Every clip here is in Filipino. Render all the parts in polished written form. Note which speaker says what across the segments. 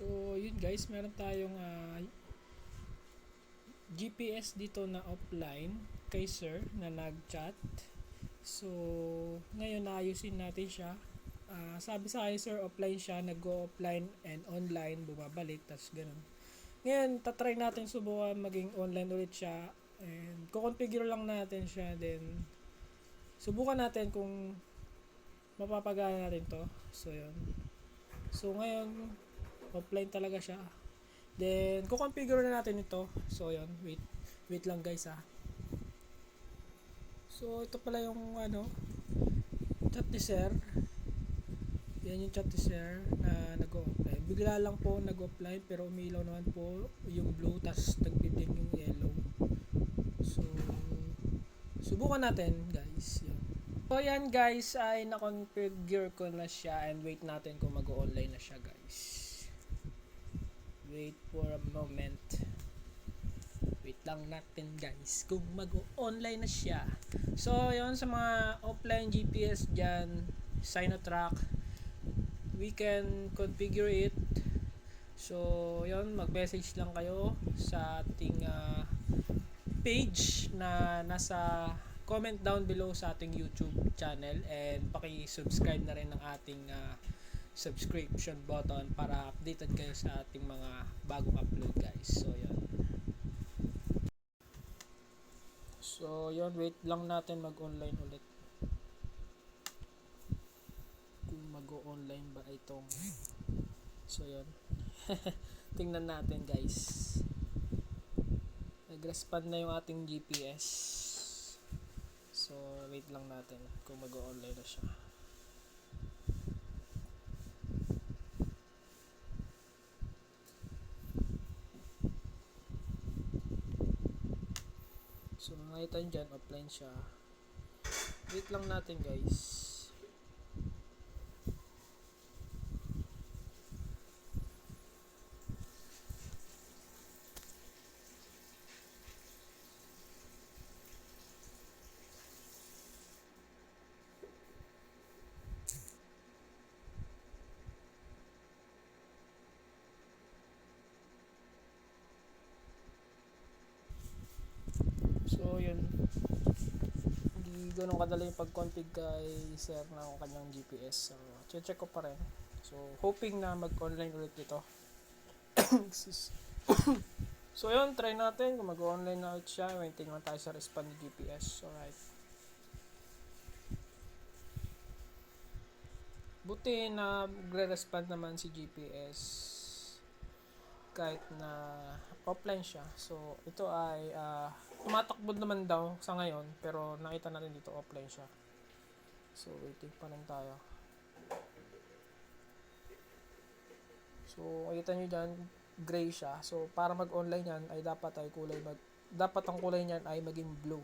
Speaker 1: So, yun guys, meron tayong GPS dito na offline kay sir na nag-chat. So, ngayon naayusin natin siya. Sabi sa akin sir, offline siya, nag-go-offline and online, bumabalik, tas ganun. Ngayon, tatry natin subukan maging online ulit siya. And kukonfigure lang natin siya, then subukan natin kung mapapagana natin to. So, yun. So, ngayon, offline talaga siya. Then, kukonfigure na natin ito. So, yun. Wait lang guys ha. So, ito pala yung chat ni sir. Yan yung chat ni sir na nag-offline. Bigla lang po nag-offline pero umilaw naman po yung blue tas nagbiblink yung yellow. So, subukan natin guys. Yan. So, yan guys ay na-configure ko na siya and wait natin kung mag-online na siya guys. Wait for a moment. Wait lang natin guys kung mag-online na siya. So yun, sa mga offline GPS dyan, Sinotrack, we can configure it. So yun, mag-message lang kayo sa ating page na nasa comment down below sa ating YouTube channel, and paki-subscribe na rin ng ating subscription button para updated kayo sa ating mga bagong upload guys. So yun, wait lang natin mag-online ulit. Kung mag-online ba itong so yun. Tingnan natin guys. Nag-respond na yung ating GPS. So wait lang natin kung mag-online na siya. So nakita nyo dyan, offline siya. Wait lang natin guys. So yun, hindi ganun kadali yung pag-config kay sir ng kanyang GPS. So check ko pa rin. So hoping na mag-online ulit ito. So yun, try natin kung mag-online na ulit siya. Waiting lang tayo sa respond ni GPS. Alright. Buti na magre-respond naman si GPS kahit na offline siya. So ito ay tumatakbo naman daw sa ngayon, pero nakita natin dito offline siya. So waiting pa rin tayo. So makita nyo dyan, gray siya. So para mag-online yan ay dapat ang kulay niyan ay maging blue.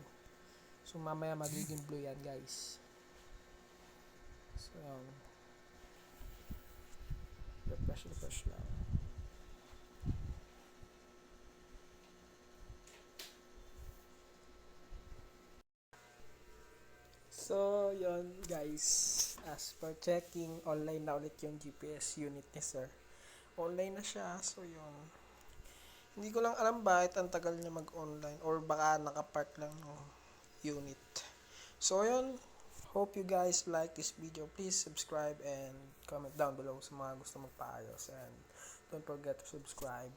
Speaker 1: So mamaya magiging blue yan guys. So refresh lang. So, yun guys, as per checking, online na ulit yung GPS unit ni sir. Online na siya, so yun. Hindi ko lang alam bakit ang tagal niya mag-online or baka nakapark lang ng unit. So, yun. Hope you guys like this video. Please subscribe and comment down below sa mga gusto magpaayos. And don't forget to subscribe.